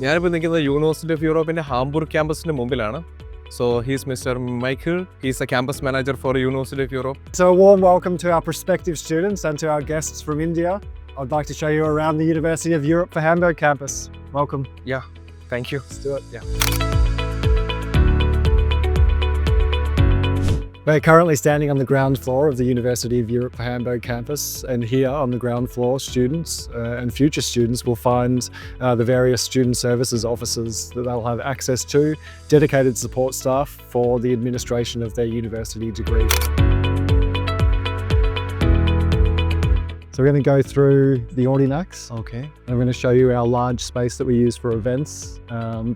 ഞാനിപ്പോൾ നിൽക്കുന്നത് university of യൂറോപ്പിൻ്റെ Hamburg ക്യാമ്പസിൻ്റെ മുമ്പിലാണ്. So he's Mr. Michael. He's a campus manager for the University of Europe. So a warm welcome to our prospective students and to our guests from India. I'd like to show you around the University of Europe for Hamburg Campus. Welcome. Yeah, thank you. Let's do it. Yeah. We're currently standing on the ground floor of the University of Europe for Hamburg Campus, and here on the ground floor students and future students will find the various student services offices that they'll have access to, dedicated support staff for the administration of their university degree. So we're going to go through the Audimax. Okay. I'm going to show you our large space that we use for events,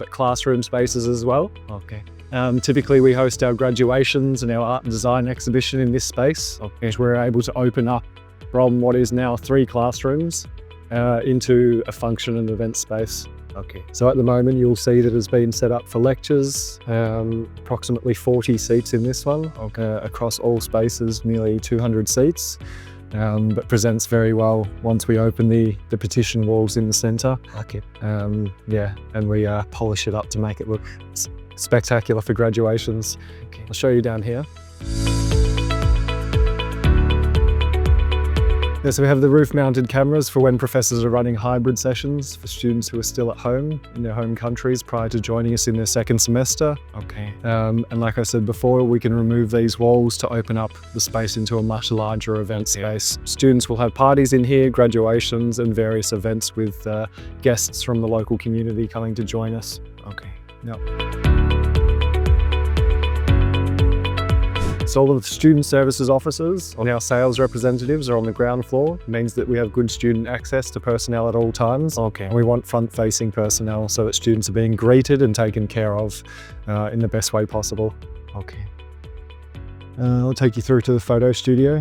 but classroom spaces as well. Okay. Typically we host our graduations and our art and design exhibition in this space. Okay. Which we're able to open up from what is now 3 classrooms into a function and event space. Okay. So at the moment you'll see that it's been set up for lectures, approximately 40 seats in this one, across all spaces, nearly 200 seats. But presents very well once we open the partition walls in the centre. Okay. And we polish it up to make it look spectacular for graduations. Okay. I'll show you down here. So we have the roof-mounted cameras for when professors are running hybrid sessions for students who are still at home in their home countries prior to joining us in their second semester. Okay. And like I said before, we can remove these walls to open up the space into a much larger event space. Students will have parties in here, graduations and various events with guests from the local community coming to join us. Okay. Yep. So all of the student services officers and our sales representatives are on the ground floor. It means that we have good student access to personnel at all times. Okay. And we want front-facing personnel so that students are being greeted and taken care of in the best way possible. Okay. I'll take you through to the photo studio.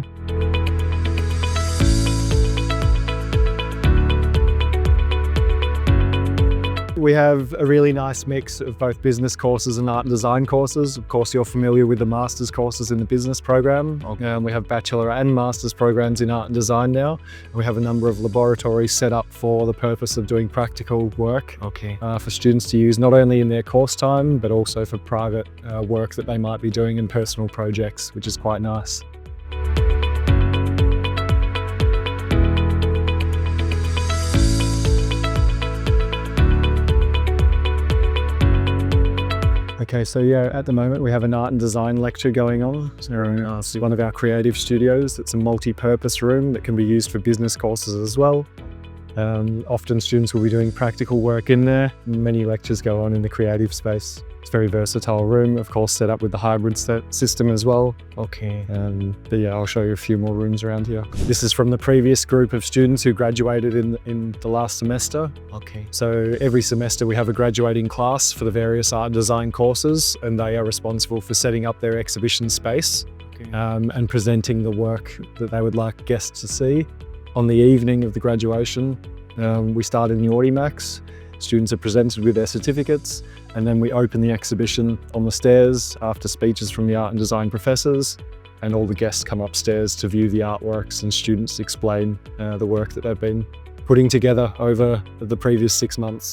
We have a really nice mix of both business courses and art and design courses. Of course, you're familiar with the master's courses in the business program. Okay. We have bachelor and master's programs in art and design now. And we have a number of laboratories set up for the purpose of doing practical work Okay. for students to use not only in their course time, but also for private work that they might be doing in personal projects, which is quite nice. Okay, so at the moment we have an art and design lecture going on. So one of our creative studios. It's a multi-purpose room that can be used for business courses as well. Often students will be doing practical work in there. Many lectures go on in the creative space. It's a very versatile room, of course, set up with the hybrid system as well. Okay. But I'll show you a few more rooms around here. This is from the previous group of students who graduated in the last semester. Okay. So every semester we have a graduating class for the various art and design courses, and they are responsible for setting up their exhibition space. Okay. And presenting the work that they would like guests to see. On the evening of the graduation, we start in the Audimax. Students are presented with their certificates, and then we open the exhibition on the stairs after speeches from the art and design professors, and all the guests come upstairs to view the artworks and students explain the work that they've been putting together over the previous 6 months.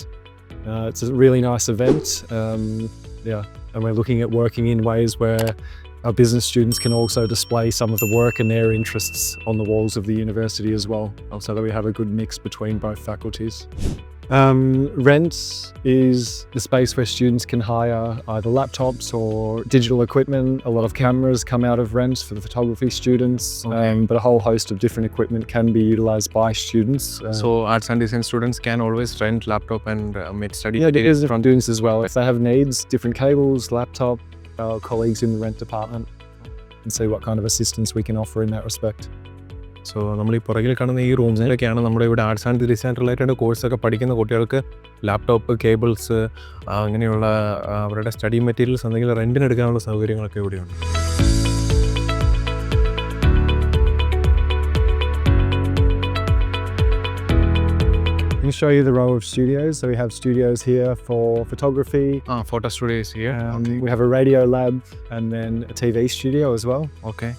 It's a really nice event, and we're looking at working in ways where our business students can also display some of the work and their interests on the walls of the university as well, so that we have a good mix between both faculties. Rent is the space where students can hire either laptops or digital equipment. A lot of cameras come out of rent for the photography students, but a whole host of different equipment can be utilised by students. So arts and design students can always rent laptop and study. Yeah, it is different students as well. If they have needs, different cables, laptop, our colleagues in the rent department, and see what kind of assistance we can offer in that respect. So നമ്മൾ ഈ പുറകിൽ കാണുന്ന ഈ റൂംസിലൊക്കെയാണ് നമ്മുടെ ഇവിടെ arts and design related കോഴ്സൊക്കെ പഠിക്കുന്ന കുട്ടികൾക്ക് laptop, cables, അങ്ങനെയുള്ള അവരുടെ സ്റ്റഡി മെറ്റീരിയൽസ് എന്തെങ്കിലും റെൻറ്റിന് എടുക്കാനുള്ള സൗകര്യങ്ങളൊക്കെ ഇവിടെയുണ്ട്. Let me show you the row of studios. So we have studios here for photography. Photo studios here. We have a radio lab and then a TV studio as well. Okay.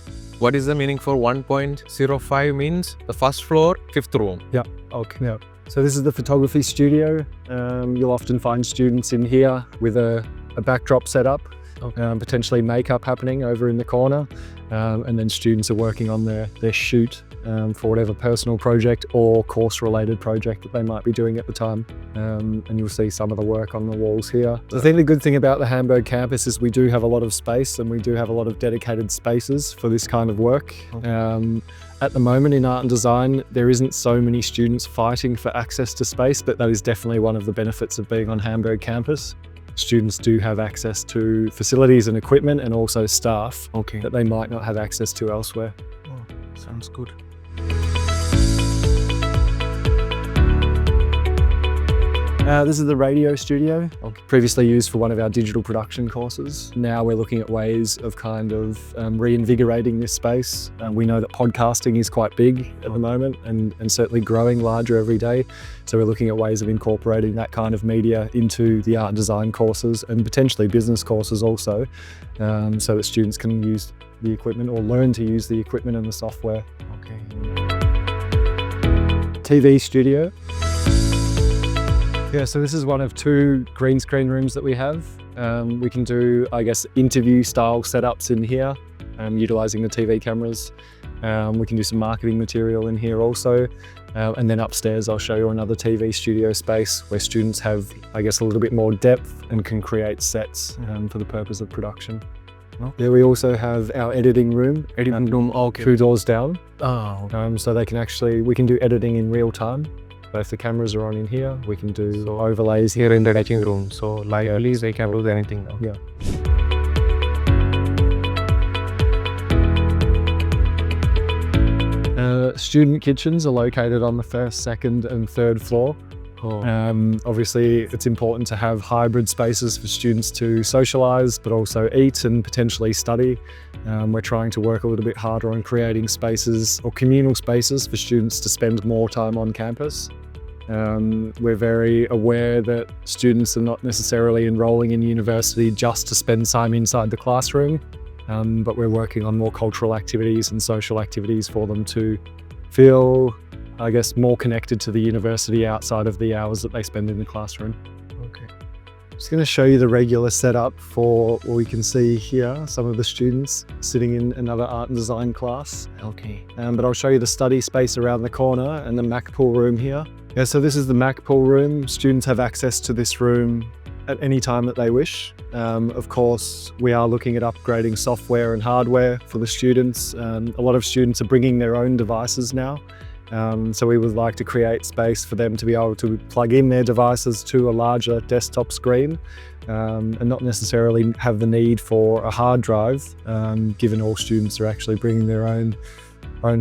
What is the meaning for 1.05 means the first floor, 5th room? Yeah. Okay. Yeah. So this is the photography studio. You'll often find students in here with a backdrop set up, potentially makeup happening over in the corner, and then students are working on their shoot for whatever personal project or course-related project that they might be doing at the time. And you'll see some of the work on the walls here. I think the good thing about the Hamburg campus is we do have a lot of space, and we do have a lot of dedicated spaces for this kind of work. At the moment in art and design, there isn't so many students fighting for access to space, but that is definitely one of the benefits of being on Hamburg campus. Students do have access to facilities and equipment, and also staff that they might not have access to elsewhere. Oh, sounds good. This is the radio studio, previously used for one of our digital production courses. Now we're looking at ways of kind of reinvigorating this space. We know that podcasting is quite big at the moment and certainly growing larger every day. So we're looking at ways of incorporating that kind of media into the art and design courses and potentially business courses also, so that students can use the equipment or learn to use the equipment and the software. TV studio. Yeah, so this is one of 2 green screen rooms that we have. We can do, I guess, interview style setups in here, utilizing the TV cameras. We can do some marketing material in here also. And then upstairs, I'll show you another TV studio space where students have, I guess, a little bit more depth and can create sets for the purpose of production. There we also have our editing room. 2 doors down. So they can actually, we can do editing in real time. So if the cameras are on in here, we can do overlays Here in the editing room, so like early they can do anything now. Yeah. Student kitchens are located on the 1st, 2nd and 3rd floor. Obviously, it's important to have hybrid spaces for students to socialise, but also eat and potentially study. We're trying to work a little bit harder on creating spaces or communal spaces for students to spend more time on campus. We're very aware that students are not necessarily enrolling in university just to spend time inside the classroom, but we're working on more cultural activities and social activities for them to feel, I guess, more connected to the university outside of the hours that they spend in the classroom. I'm just going to show you the regular setup for what we can see here, some of the students sitting in another art and design class. But I'll show you the study space around the corner and the Mac pool room here. Yeah, so this is the Mac pool room. Students have access to this room at any time that they wish. Of course, we are looking at upgrading software and hardware for the students. A lot of students are bringing their own devices now. So we would like to create space for them to be able to plug in their devices to a larger desktop screen, and not necessarily have the need for a hard drive, given all students are actually bringing their own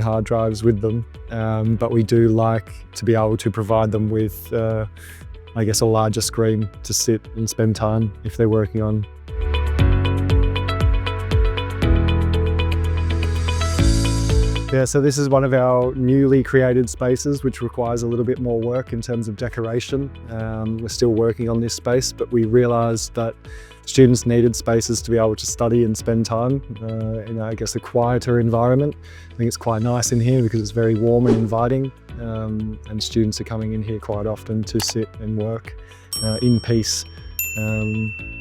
hard drives with them. But we do like to be able to provide them with, I guess, a larger screen to sit and spend time if they're working on. Yeah, so this is one of our newly created spaces, which requires a little bit more work in terms of decoration. We're still working on this space, but we realised that students needed spaces to be able to study and spend time in, I guess, a quieter environment. I think it's quite nice in here because it's very warm and inviting, and students are coming in here quite often to sit and work in peace.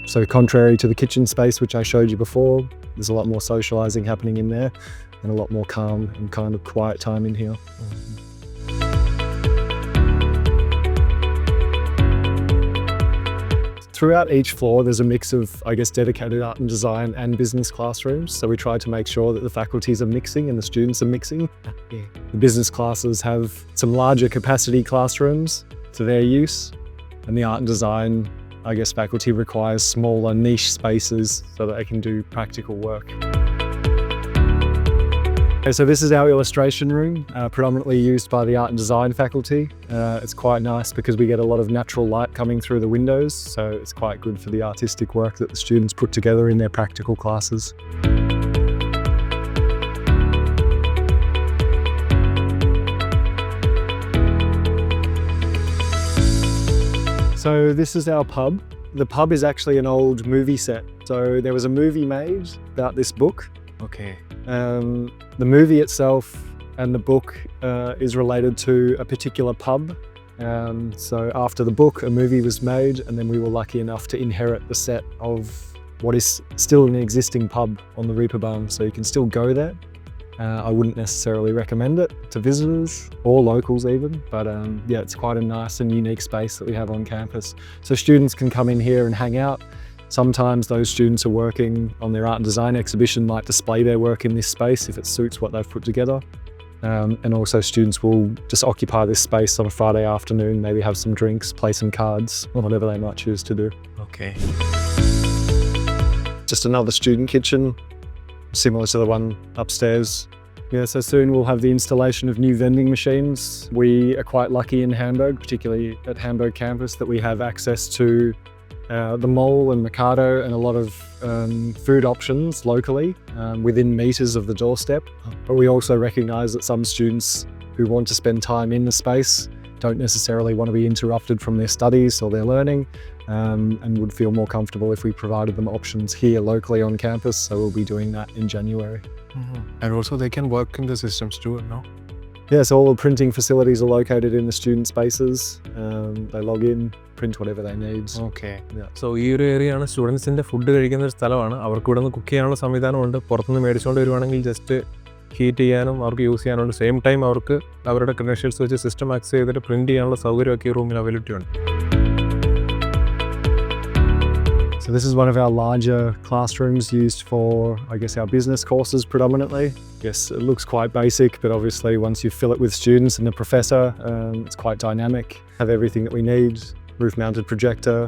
So contrary to the kitchen space, which I showed you before, there's a lot more socialising happening in there, and a lot more calm and kind of quiet time in here. Throughout each floor, there's a mix of, I guess, dedicated art and design and business classrooms. So we try to make sure that the faculties are mixing and the students are mixing. The business classes have some larger capacity classrooms to their use, and the art and design, I guess, faculty requires smaller niche spaces so that they can do practical work. Okay, so this is our illustration room, predominantly used by the art and design faculty. It's quite nice because we get a lot of natural light coming through the windows, so it's quite good for the artistic work that the students put together in their practical classes. So this is our pub. The pub is actually an old movie set. So there was a movie made about this book. The movie itself and the book is related to a particular pub So after the book, a movie was made, and then we were lucky enough to inherit the set of what is still an existing pub on the Reeperbahn, so you can still go there. I wouldn't necessarily recommend it to visitors or locals even, but yeah, it's quite a nice and unique space that we have on campus. So students can come in here and hang out. Sometimes those students are working on their art and design exhibition, might display their work in this space if it suits what they've put together. And also students will just occupy this space on a Friday afternoon, maybe have some drinks, play some cards, or whatever they might choose to do. Okay. Just another student kitchen, similar to the one upstairs. Yeah, so soon we'll have the installation of new vending machines. We are quite lucky in Hamburg, particularly at Hamburg Campus, that we have access to the mall and Mercado and a lot of food options locally within meters of the doorstep. But we also recognise that some students who want to spend time in the space don't necessarily want to be interrupted from their studies or their learning, and would feel more comfortable if we provided them options here locally on campus. So we'll be doing that in January. And also they can work in the systems too, no? Yeah, so all the printing facilities are located in the student spaces. They log in, print whatever they need. Okay. Yeah. So ഈ ഒരു ഏരിയയാണ് സ്റ്റുഡൻസിൻ്റെ food കഴിക്കുന്ന ഒരു സ്ഥലമാണ്. അവർക്ക് ഇവിടെ നിന്ന് cook ചെയ്യാനുള്ള സംവിധാനമുണ്ട്. പുറത്തുനിന്ന് മേടിച്ചുകൊണ്ട് വരുവാണെങ്കിൽ ജസ്റ്റ് ഹീറ്റ് ചെയ്യാനും അവർക്ക് യൂസ് ചെയ്യാനുണ്ട്. സെയിം ടൈം അവർക്ക് അവരുടെ ക്രെഡൻഷ്യൽസ് വെച്ച് സിസ്റ്റം ആക്സസ് ചെയ്തിട്ട് പ്രിൻറ്റ് ചെയ്യാനുള്ള സൗകര്യമൊക്കെ ഈ റൂമിൽ അവൈലബിലിറ്റി ഉണ്ട്. So this is one of our larger classrooms used for, I guess, our business courses predominantly. Yes, it looks quite basic, but obviously once you fill it with students and the professor, it's quite dynamic. Have everything that we need, roof-mounted projector,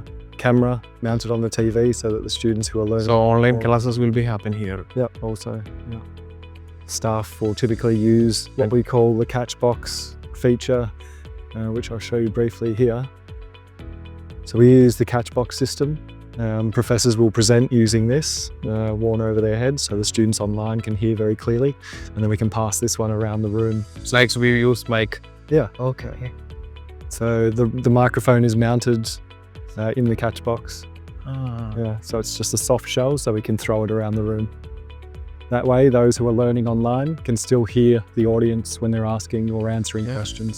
camera mounted on the TV so that the students who are learning... So online classes will be happen here. Yeah, also, yeah. Staff will typically use what we call the catchbox feature, which I'll show you briefly here. So we use the catchbox system. Professors will present using this, worn over their heads, so the students online can hear very clearly, and then we can pass this one around the room. It's like we use mic. Yeah. Okay. So the microphone is mounted in the catchbox. Yeah, so it's just a soft shell, so we can throw it around the room. That way, those who are learning online can still hear the audience when they're asking or answering questions.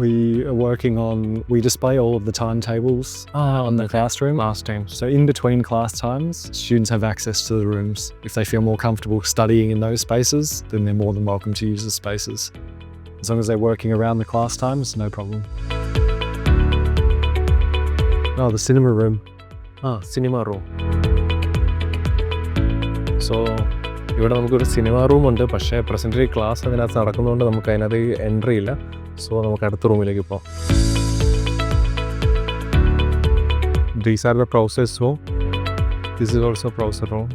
We are working on, we display all of the timetables on the classroom. Last time. So in between class times, students have access to the rooms. If they feel more comfortable studying in those spaces, then they're more than welcome to use the spaces. As long as they're working around the class times, no problem. Oh, the cinema room. Cinema room. So ഇവിടെ നമുക്കൊരു cinema റൂമുണ്ട്, പക്ഷേ പ്രസൻ്റലി class അതിനകത്ത് നടക്കുന്നതുകൊണ്ട് നമുക്ക് അതിനകത്ത് entry ഇല്ല. So നമുക്ക് അടുത്ത റൂമിലേക്ക് പോകാം. These are the process room. This is also process room.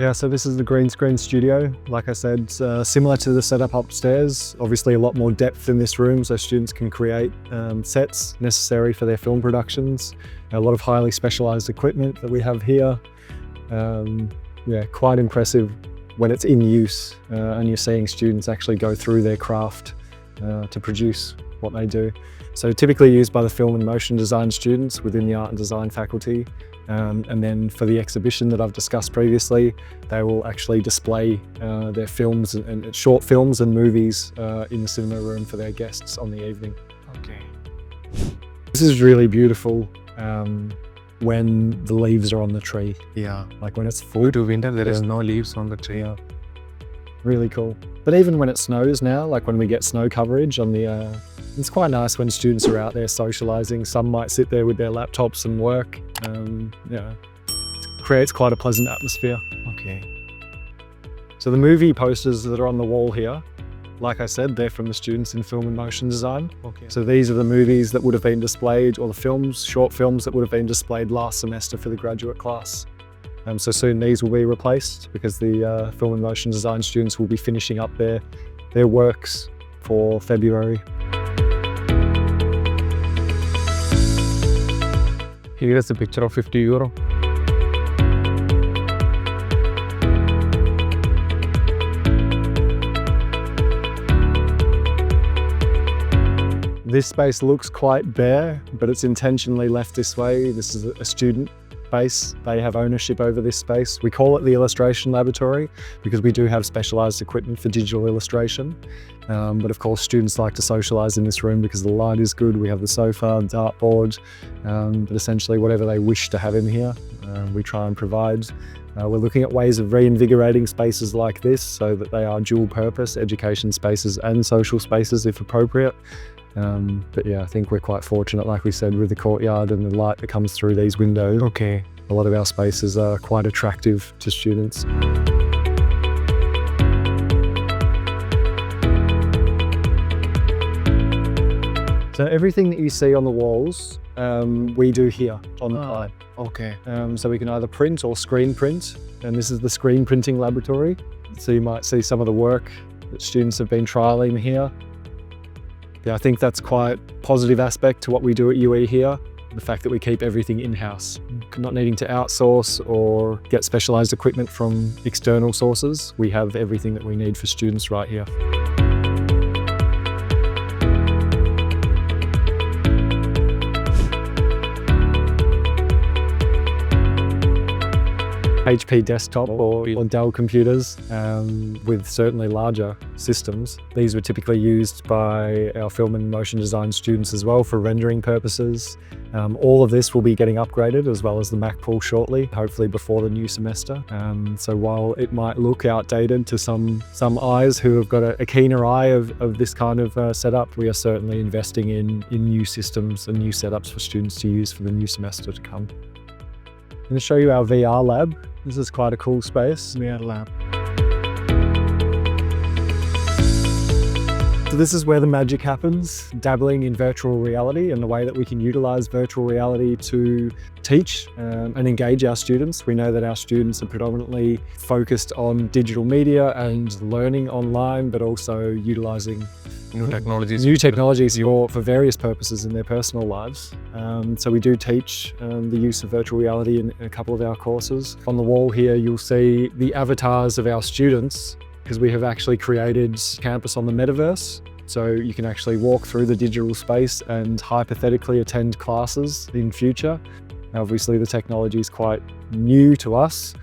Yeah, so this is the green screen studio. Like I said, similar to the setup upstairs, obviously a lot more depth in this room so students can create sets necessary for their film productions. A lot of highly specialised equipment that we have here. Yeah, quite impressive when it's in use and you're seeing students actually go through their craft to produce what they do. So typically used by the film and motion design students within the art and design faculty. And then for the exhibition that I've discussed previously, they will actually display their films and short films and movies in the cinema room for their guests on the evening. Okay. This is really beautiful when the leaves are on the tree. Yeah. Like when it's full. To winter, there is no leaves on the tree. Yeah. Really cool. But even when it snows now, like when we get snow coverage on the, it's quite nice when students are out there socialising. Some might sit there with their laptops and work. Yeah, it creates quite a pleasant atmosphere. Okay. So the movie posters that are on the wall here, like I said, they're from the students in film and motion design. Okay. So these are the movies that would have been displayed, or the films, short films that would have been displayed last semester for the graduate class. So soon these will be replaced because the film and motion design students will be finishing up their works for February. Here is a picture of €50. This space looks quite bare, but it's intentionally left this way. This is a student space. They have ownership over this space. We call it the illustration laboratory because we do have specialized equipment for digital illustration. But of course, students like to socialize in this room because the light is good. We have the sofa, dartboard, but essentially whatever they wish to have in here, we try and provide. We're looking at ways of reinvigorating spaces like this so that they are dual purpose, education spaces and social spaces if appropriate. But yeah, I think we're quite fortunate, like we said, with the courtyard and the light that comes through these windows. Okay. A lot of our spaces are quite attractive to students. So everything that you see on the walls, we do here on the site. Okay. So we can either print or screen print, and this is the screen printing laboratory. So you might see some of the work that students have been trialing here. Yeah, I think that's quite a positive aspect to what we do at UE here, the fact that we keep everything in-house, not needing to outsource or get specialized equipment from external sources. We have everything that we need for students right here. HP desktop or Dell computers with certainly larger systems. These were typically used by our film and motion design students as well for rendering purposes. All of this will be getting upgraded as well as the Mac pool shortly, hopefully before the new semester. So while it might look outdated to some eyes who have got a keener eye of this kind of setup, we are certainly investing in new systems and new setups for students to use for the new semester to come. I'm going to show you our VR lab. This is quite a cool space. VR lab. So this is where the magic happens, dabbling in virtual reality and the way that we can utilize virtual reality to teach and engage our students. We know that our students are predominantly focused on digital media and learning online, but also utilizing New technologies. for various purposes in their personal lives. So we do teach the use of virtual reality in a couple of our courses. On the wall here, you'll see the avatars of our students because we have actually created campus on the metaverse. So you can actually walk through the digital space and hypothetically attend classes in future. Obviously, the technology is quite new to us.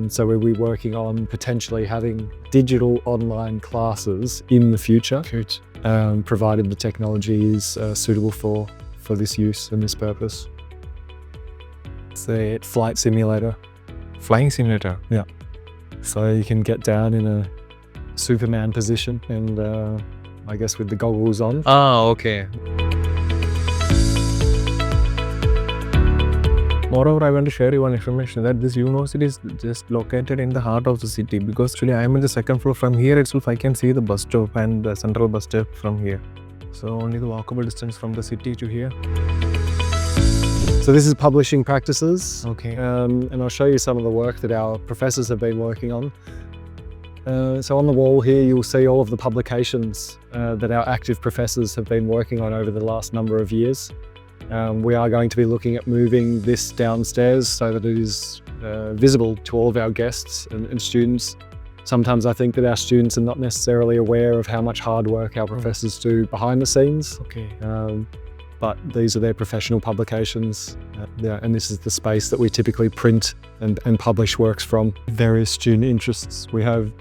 So we'll be working on potentially having digital online classes in the future, provided the technology is suitable for this use and this purpose. It's a flight simulator. Flying simulator. Yeah. So you can get down in a Superman position and I guess with the goggles on. Okay. Moreover, I want to share you one information that this university is just located in the heart of the city because actually I am in the second floor. From here itself I can see the bus stop and the central bus stop from here. So only the walkable distance from the city to here. So this is publishing practices. Okay. And I'll show you some of the work that our professors have been working on. So on the wall here, you'll see all of the publications that our active professors have been working on over the last number of years. We are going to be looking at moving this downstairs so that it is visible to all of our guests and students. Sometimes I think that our students are not necessarily aware of how much hard work our professors do behind the scenes. Okay. But these are their professional publications. And this is the space that we typically print and publish works from. Various student interests. We have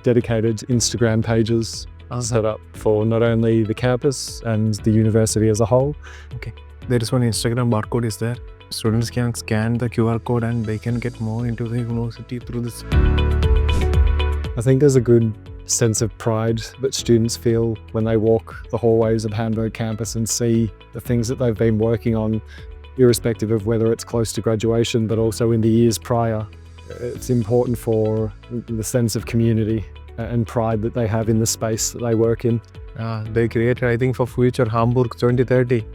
dedicated Instagram pages set up for not only the campus and the university as a whole. Okay. There is one Instagram barcode is there. Students can scan the QR code and they can get more into the university through this. I think there's a good sense of pride that students feel when they walk the hallways of Hamburg Campus and see the things that they've been working on, irrespective of whether it's close to graduation, but also in the years prior. It's important for the sense of community and pride that they have in the space that they work in. They created, I think, for future Hamburg 2030.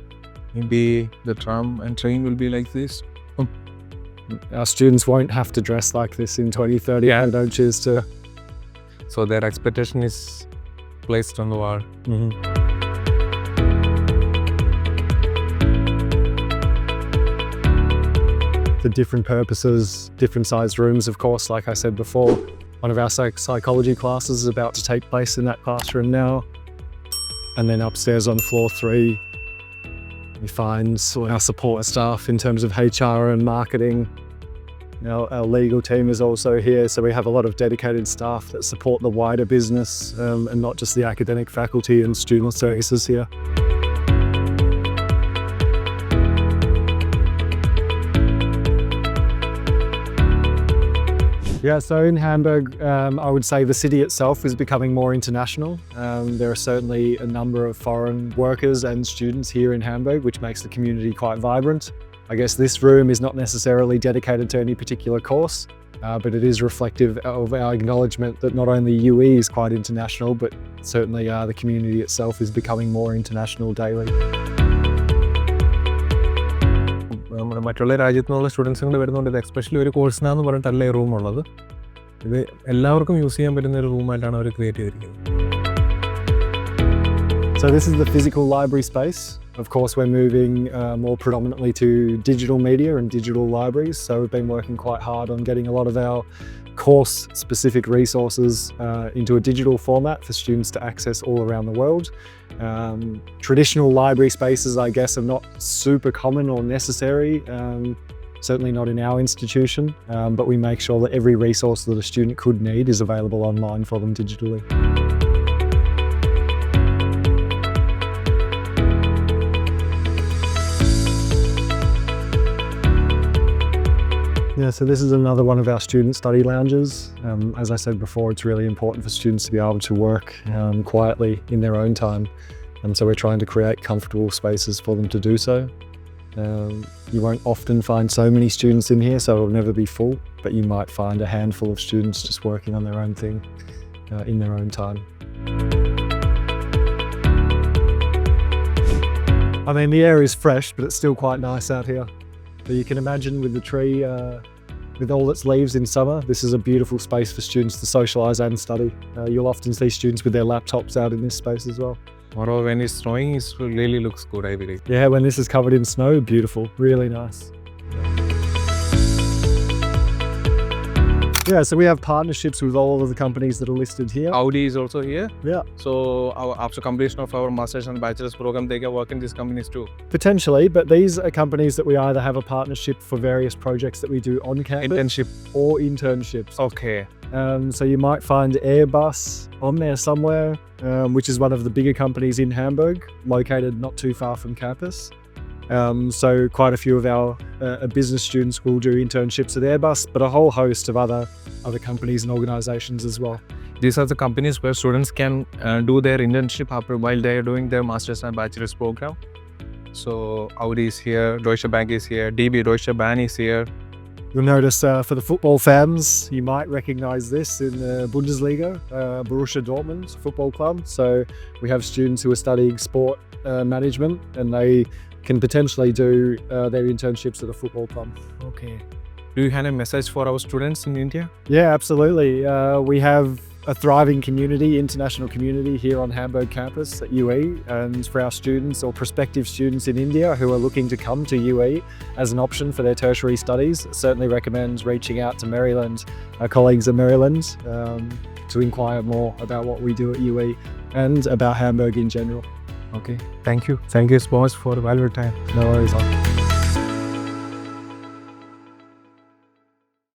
Maybe the tram and train will be like this. Our students won't have to dress like this in 2030 if they don't choose to. So their expectation is placed on the wall. For different purposes, different sized rooms, of course, like I said before. One of our psychology classes is about to take place in that classroom now. And then upstairs on floor 3, We find our support staff in terms of HR and marketing. Our legal team is also here, so we have a lot of dedicated staff that support the wider business and not just the academic faculty and student services here. Yeah, so in Hamburg, I would say the city itself is becoming more international. There are certainly a number of foreign workers and students here in Hamburg, which makes the community quite vibrant. I guess this room is not necessarily dedicated to any particular course, but it is reflective of our acknowledgement that not only UE is quite international, but certainly the community itself is becoming more international daily. നമ്മുടെ മറ്റുള്ള രാജ്യത്തു നിന്നുള്ള സ്റ്റുഡൻസുകൾ വരുന്നുണ്ട്. ഇത് especially ഒരു കോഴ്സിനാന്ന് പറഞ്ഞിട്ടല്ല ഈ room ഉള്ളത്. ഇത് എല്ലാവർക്കും യൂസ് ചെയ്യാൻ പറ്റുന്ന ഒരു റൂമായിട്ടാണ് അവർ ക്രിയേറ്റ് ചെയ്തിരിക്കുന്നത്. So this is the physical library space. Of course, we're moving more predominantly to digital media and digital libraries. So we've been working quite hard on getting a lot of our course-specific resources into a digital format for students to access all around the world. Traditional library spaces, I guess, are not super common or necessary, certainly not in our institution, but we make sure that every resource that a student could need is available online for them digitally. Yeah, so this is another one of our student study lounges. As I said before, it's really important for students to be able to work quietly in their own time. So we're trying to create comfortable spaces for them to do so. You won't often find so many students in here, so it'll never be full, but you might find a handful of students just working on their own thing in their own time. I mean, the air is fresh, but it's still quite nice out here. So you can imagine with the tree, with all its leaves in summer, this is a beautiful space for students to socialise and study. You'll often see students with their laptops out in this space as well. Or when it's snowing, it really looks good, I believe. Yeah, when this is covered in snow, beautiful, really nice. Yeah, so we have partnerships with all of the companies that are listed here. Audi is also here. Yeah. So after completion of our master's and bachelor's program, they can work in these companies too. Potentially, but these are companies that we either have a partnership for various projects that we do on campus. Internship. Or internships. Okay. So you might find Airbus on there somewhere, which is one of the bigger companies in Hamburg, located not too far from campus. So quite a few of our business students will do internships at Airbus, but a whole host of other companies and organisations as well. These are the companies where students can do their internship while they are doing their master's and bachelor's program. So Audi is here, Deutsche Bank is here, DB Deutsche Bahn is here. You'll notice for the football fans, you might recognise this in the Bundesliga, Borussia Dortmund football club. So we have students who are studying sport management, and they can potentially do their internships at a football club. Okay. Do you have a message for our students in India? Yeah, absolutely. We have a thriving community, international community here on Hamburg Campus at UE, and for our students or prospective students in India who are looking to come to UE as an option for their tertiary studies, certainly recommend reaching out to Maryland, our colleagues at Maryland, to inquire more about what we do at UE and about Hamburg in general. Okay. Thank you. Thank you so much for the valuable time. No worries.